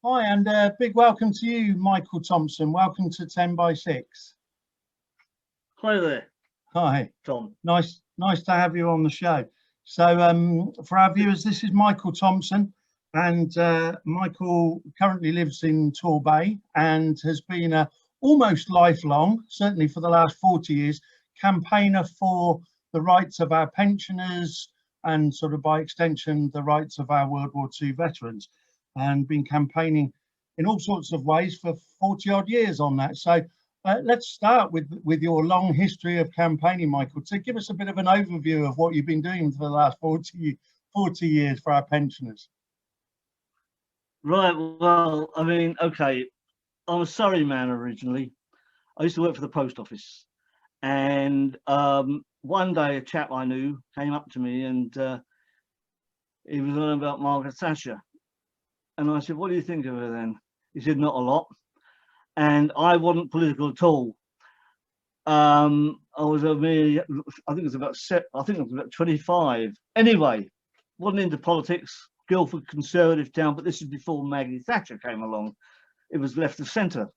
Hi, and big welcome to you, Michael Thompson. Welcome to 10 by 6. Hi there, Hi, Tom. nice to have you on the show. So, for our viewers, this is Michael Thompson, and Michael currently lives in Torbay and has been a almost lifelong, certainly for the last 40 years, campaigner for the rights of our pensioners and sort of by extension, the rights of our World War II veterans, and been campaigning in all sorts of ways for 40 odd years on that. So let's start with your long history of campaigning, Michael, to give us a bit of an overview of what you've been doing for the last 40 years for our pensioners. Right, well, I mean, okay, I'm a Surrey man originally. I used to work for the post office, and one day a chap I knew came up to me and he was on about Margaret Thatcher. And I said, what do you think of her then? He said, not a lot. And I wasn't political at all. I was I think it was about 25. Anyway, wasn't into politics. Guildford Conservative town, but this is before Maggie Thatcher came along. It was left of centre,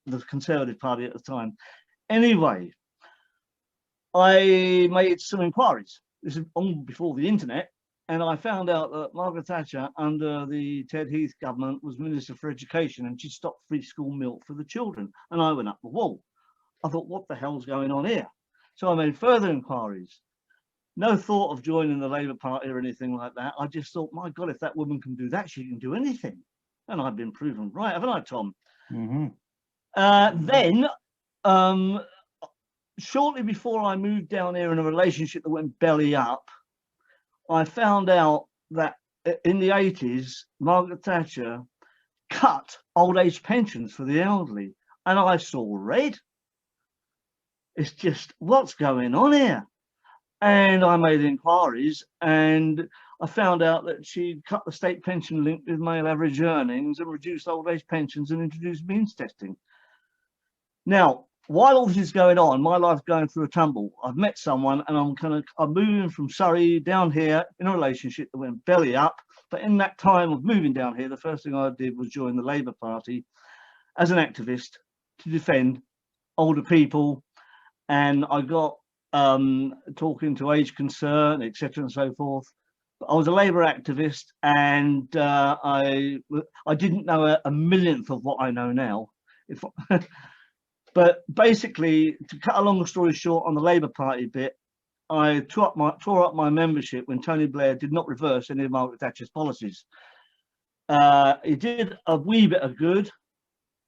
the Conservative Party at the time. Anyway, I made some inquiries. This is on before the internet. And I found out that Margaret Thatcher, under the Ted Heath government, was Minister for Education, and she stopped free school milk for the children. And I went up the wall. I thought, what the hell's going on here? So I made further inquiries. No thought of joining the Labour Party or anything like that. I just thought, my God, if that woman can do that, she can do anything. And I've been proven right, haven't I, Tom? Mm-hmm. Then, shortly before I moved down here in a relationship that went belly up, I found out that in the 80s, Margaret Thatcher cut old age pensions for the elderly, and I saw red. It's just, what's going on here? And I made inquiries, and I found out that she'd cut the state pension link with male average earnings and reduced old age pensions and introduced means testing. Now, while all this is going on, my life's going through a tumble. I've met someone and I'm moving from Surrey down here in a relationship that went belly up. But in that time of moving down here, the first thing I did was join the Labour Party as an activist to defend older people. And I got talking to Age Concern, etc. and so forth. But I was a Labour activist, and I didn't know a millionth of what I know now. But basically, to cut a long story short on the Labour Party bit, I tore up my membership when Tony Blair did not reverse any of Margaret Thatcher's policies. He did a wee bit of good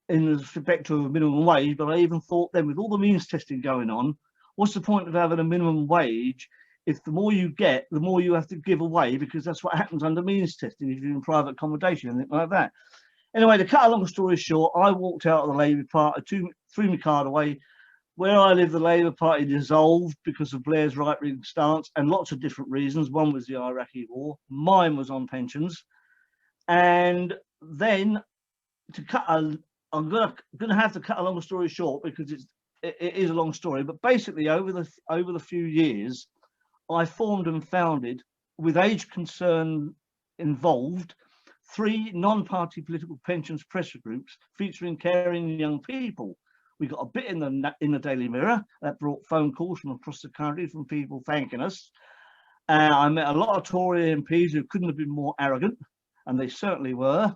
in respect to a minimum wage, but I even thought then, with all the means testing going on, what's the point of having a minimum wage if the more you get, the more you have to give away, because that's what happens under means testing if you're in private accommodation and things like that. Anyway, to cut a long story short, I walked out of the Labour Party, threw my card away. Where I live, the Labour Party dissolved because of Blair's right-wing stance and lots of different reasons. One was the Iraqi war. Mine was on pensions. And then I'm gonna have to cut a long story short because it is a long story. But basically, over the few years, I formed and founded, with Age Concern involved, 3 non-party political pensions pressure groups featuring caring young people. We got a bit in the Daily Mirror that brought phone calls from across the country from people thanking us. I met a lot of Tory MPs who couldn't have been more arrogant, and they certainly were.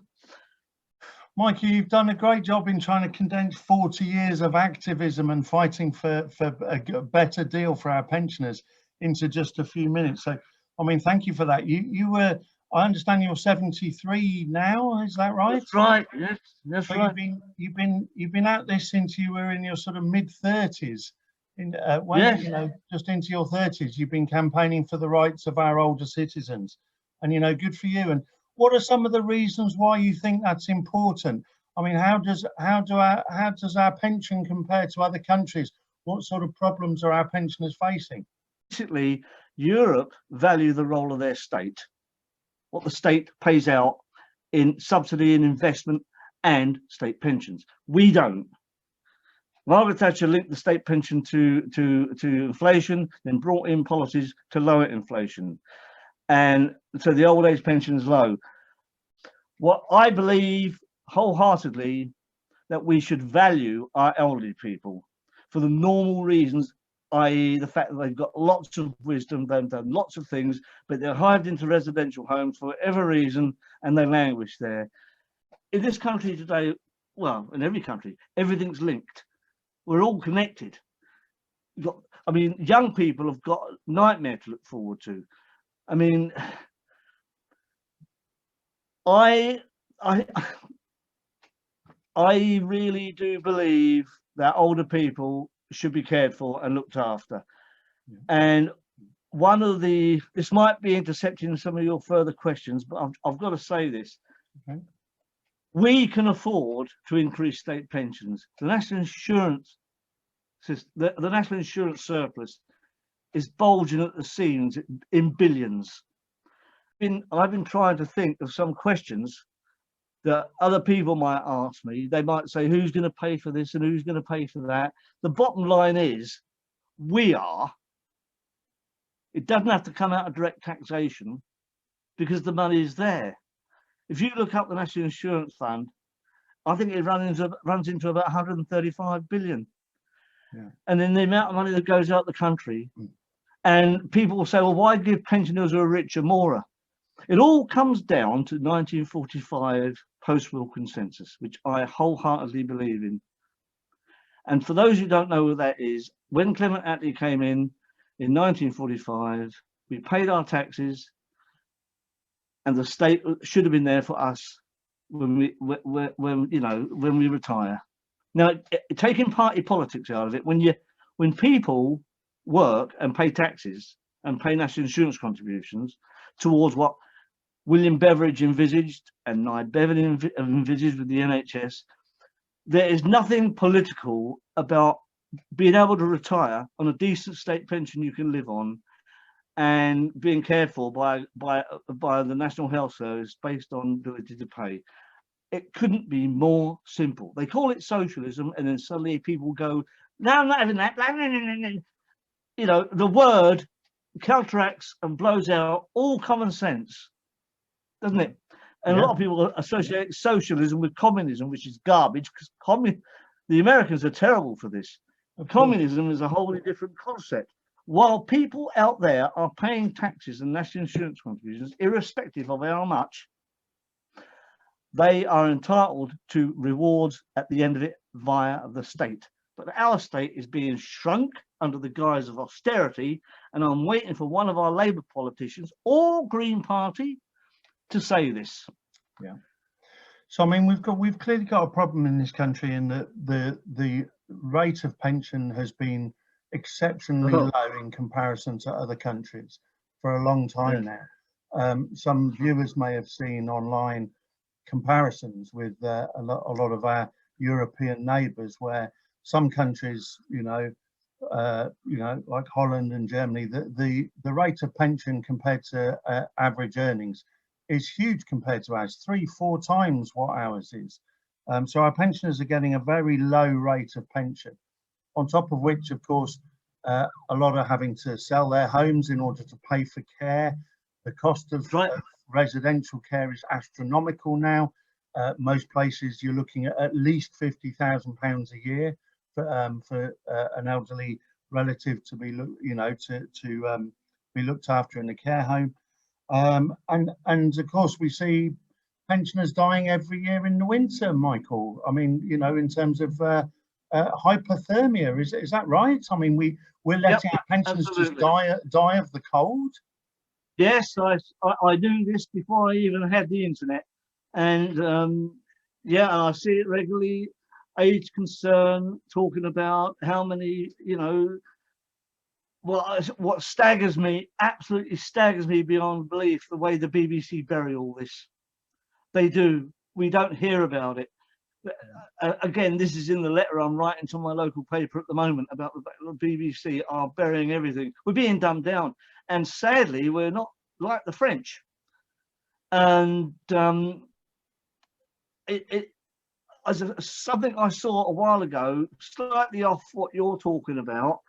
Mikey, you've done a great job in trying to condense 40 years of activism and fighting for a better deal for our pensioners into just a few minutes. So, I mean, thank you for that. You were, I understand you're 73 now, is that right? That's right. Yes, that's so right. You've been at this since you were in your sort of mid-30s. Yes. You know, just into your 30s, you've been campaigning for the rights of our older citizens, and you know, good for you. And what are some of the reasons why you think that's important? I mean, how does our pension compare to other countries? What sort of problems are our pensioners facing? Basically, Europe value the role of their state, what the state pays out in subsidy and investment and state pensions. We don't. Margaret Thatcher linked the state pension to inflation, then brought in policies to lower inflation. And so the old age pension is low. What I believe wholeheartedly that we should value our elderly people for the normal reasons, i.e. the fact that they've got lots of wisdom, they've done lots of things, but they're hived into residential homes for whatever reason, and they languish there. In this country today, well, in every country, everything's linked. We're all connected. I mean, young people have got a nightmare to look forward to. I mean, I really do believe that older people should be cared for and looked after. Yeah. And this might be intercepting some of your further questions, but I've got to say this. Okay. We can afford to increase state pensions. The national insurance system, the national insurance surplus is bulging at the seams in billions. I've been trying to think of some questions that other people might ask me. They might say, who's going to pay for this and who's going to pay for that? The bottom line is, we are. It doesn't have to come out of direct taxation because the money is there. If you look up the National Insurance Fund, I think it runs into about 135 billion. Yeah. And then the amount of money that goes out the country, and people will say, well, why give pensioners who are richer more? It all comes down to 1945 post-will consensus, which I wholeheartedly believe in. And for those who don't know what that is, when Clement Attlee came in 1945, we paid our taxes, and the state should have been there for us when we retire. Now, taking party politics out of it, when people work and pay taxes and pay national insurance contributions towards what William Beveridge envisaged and Nye Bevan envisaged with the NHS, there is nothing political about being able to retire on a decent state pension you can live on and being cared for by the National Health Service based on ability to pay. It couldn't be more simple. They call it socialism, and then suddenly people go, no, I'm not having that. You know, the word counteracts and blows out all common sense, doesn't it? And yeah. A lot of people associate socialism with communism, which is garbage, because the Americans are terrible for this. Communism is a wholly different concept. While people out there are paying taxes and national insurance contributions, irrespective of how much, they are entitled to rewards at the end of it via the state. But our state is being shrunk under the guise of austerity, and I'm waiting for one of our Labour politicians or Green Party to say this. Yeah. So I mean, we've clearly got a problem in this country in that the rate of pension has been exceptionally low in comparison to other countries for a long time now. Some viewers may have seen online comparisons with a lot of our European neighbours, where some countries, like Holland and Germany, the rate of pension compared to average earnings is huge compared to ours, 3-4 times what ours is. So our pensioners are getting a very low rate of pension, on top of which, of course, a lot are having to sell their homes in order to pay for care. The cost of residential care is astronomical now. Most places you're looking at least £50,000 a year for an elderly relative to be be looked after in a care home. And of course we see pensioners dying every year in the winter, Michael. I mean, in terms of hypothermia, is that right? I mean, we're letting our pensioners just die of the cold. Yes, I knew this before I even had the internet, and I see it regularly. Age concern, talking about how many, what staggers me, absolutely staggers me beyond belief, the way the BBC bury all this. They do. We don't hear about it. Again, this is in the letter I'm writing to my local paper at the moment about the BBC are burying everything. We're being dumbed down, and sadly, we're not like the French. And as something I saw a while ago, slightly off what you're talking about,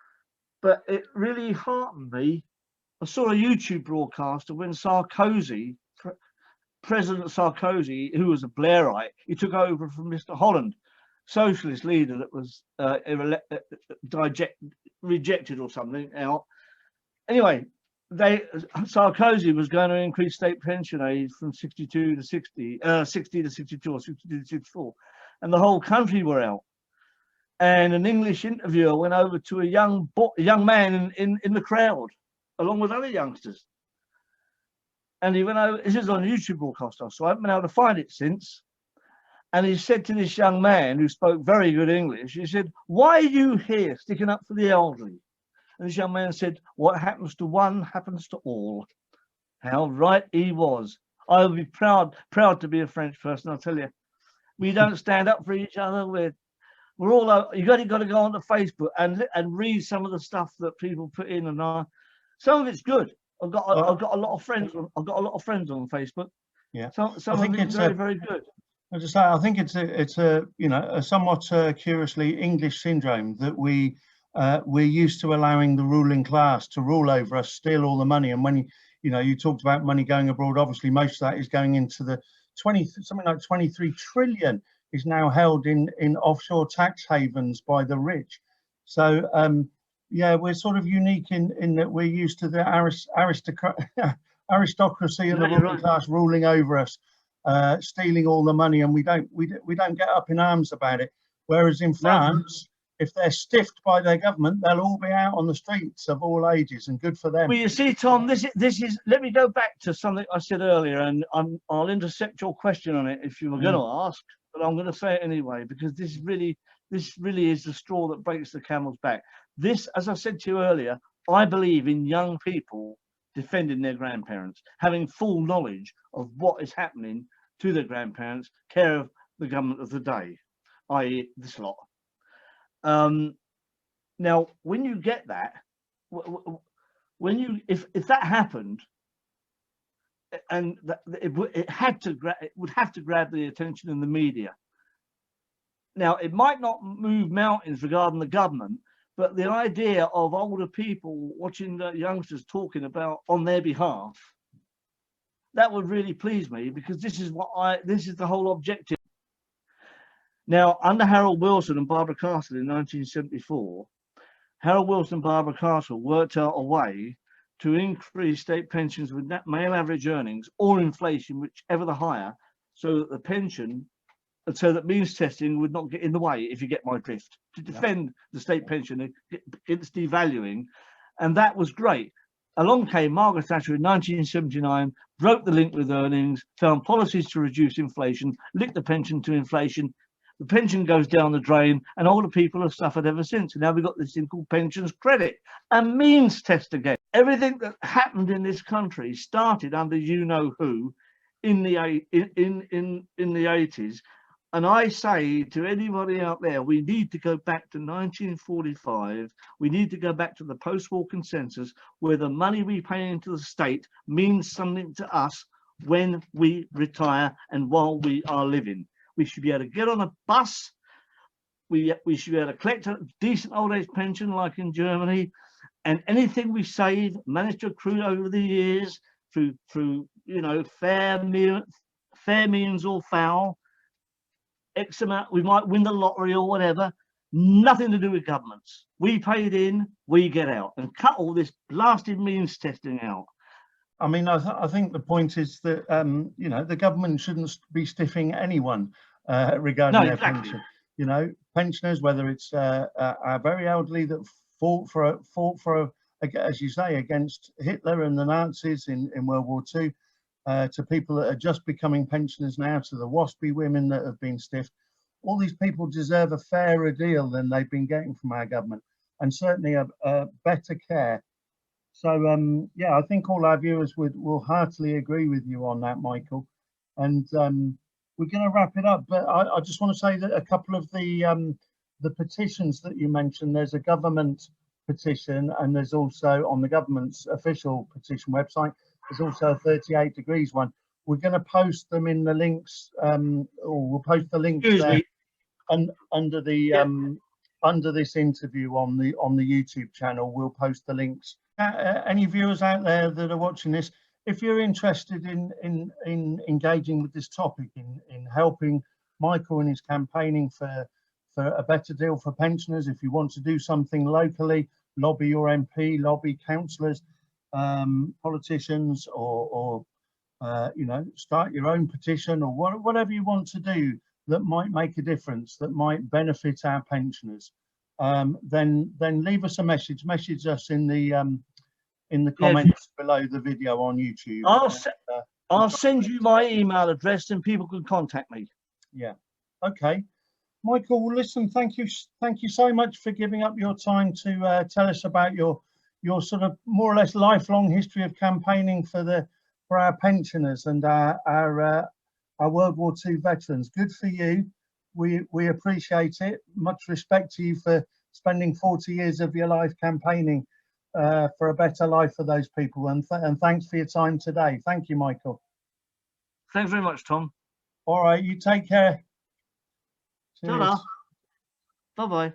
but it really heartened me. I saw a YouTube broadcast of when Sarkozy President Sarkozy, who was a Blairite, he took over from Mr. Holland, socialist leader that was rejected or something out. Anyway, Sarkozy was going to increase state pension age from 62 to 60, 60 to 62 or 62 to 64, and the whole country were out. And an English interviewer went over to a young man in the crowd, along with other youngsters. And he went over, this is on a YouTube broadcast, so I haven't been able to find it since. And he said to this young man who spoke very good English, he said, "Why are you here sticking up for the elderly?" And this young man said, "What happens to one happens to all." How right he was. I would be proud to be a French person, I'll tell you. We don't stand up for each other. We're all, you got to go onto Facebook and read some of the stuff that people put in, and some of it's good. I've got a lot of friends. I've got a lot of friends on Facebook. Yeah, some of it's very good. I just say, I think it's a you know, a somewhat curiously English syndrome that we're used to allowing the ruling class to rule over us, steal all the money. And when you talked about money going abroad, obviously most of that is going into the something like 23 trillion is now held in offshore tax havens by the rich. So yeah, we're sort of unique in that we're used to the aristocracy and the ruling class ruling over us, stealing all the money, and we don't get up in arms about it. Whereas in France, if they're stiffed by their government, they'll all be out on the streets of all ages, and good for them. Well, you see, Tom, this is. Let me go back to something I said earlier, and I'll intercept your question on it if you were going to ask, but I'm going to say it anyway, because this really is the straw that breaks the camel's back. This, as I said to you earlier, I believe in young people defending their grandparents, having full knowledge of what is happening to their grandparents, care of the government of the day, i.e. this lot. Now, when you get that, if that happened, and it would have to grab the attention in the media. Now, it might not move mountains regarding the government, but the idea of older people watching the youngsters talking about on their behalf, that would really please me, because this is the whole objective. Now, under Harold Wilson and Barbara Castle in 1974, Harold Wilson and Barbara Castle worked out a way to increase state pensions with male average earnings or inflation, whichever the higher, so that the pension, so that means testing would not get in the way, if you get my drift, to defend the state pension against devaluing. And that was great. Along came Margaret Thatcher in 1979, broke the link with earnings, found policies to reduce inflation, linked the pension to inflation. The pension goes down the drain, and older people have suffered ever since. And now we've got this thing called pensions credit, a means test again. Everything that happened in this country started under you know who in the 80s. And I say to anybody out there, we need to go back to 1945. We need to go back to the post-war consensus, where the money we pay into the state means something to us when we retire and while we are living. We should be able to get on a bus. We should be able to collect a decent old age pension like in Germany, and anything we save, manage to accrue over the years through fair means or foul. X amount, we might win the lottery or whatever. Nothing to do with governments. We paid in, we get out, and cut all this blasted means testing out. I mean, I think the point is that the government shouldn't be stiffing anyone regarding their pension. Pensioners, whether it's our very elderly that fought for as you say, against Hitler and the Nazis in World War II, to people that are just becoming pensioners now, to the waspy women that have been stiffed. All these people deserve a fairer deal than they've been getting from our government, and certainly a better care. So yeah, I think all our viewers will heartily agree with you on that, Michael. And we're going to wrap it up, but I just want to say that a couple of the petitions that you mentioned, there's a government petition, and there's also on the government's official petition website, there's also a 38 degrees one. We're going to post them in the links, or we'll post the links there, and under the under this interview on the YouTube channel. We'll post the links. Any viewers out there that are watching this, if you're interested in engaging with this topic, in helping Michael in his campaigning for a better deal for pensioners, if you want to do something locally, lobby your MP, lobby councillors, politicians, or you know, start your own petition, or whatever you want to do that might make a difference, that might benefit our pensioners, then leave us a message. Message us in the comments below the video on YouTube. I'll send you my email address and people can contact me. Yeah. Okay. Michael, well, listen, thank you so much for giving up your time to tell us about your sort of more or less lifelong history of campaigning for our pensioners and our World War II veterans. Good for you. We appreciate it. Much respect to you for spending 40 years of your life campaigning for a better life for those people. And thanks for your time today. Thank you, Michael. Thanks very much, Tom. All right, you take care. Cheers. Bye-bye.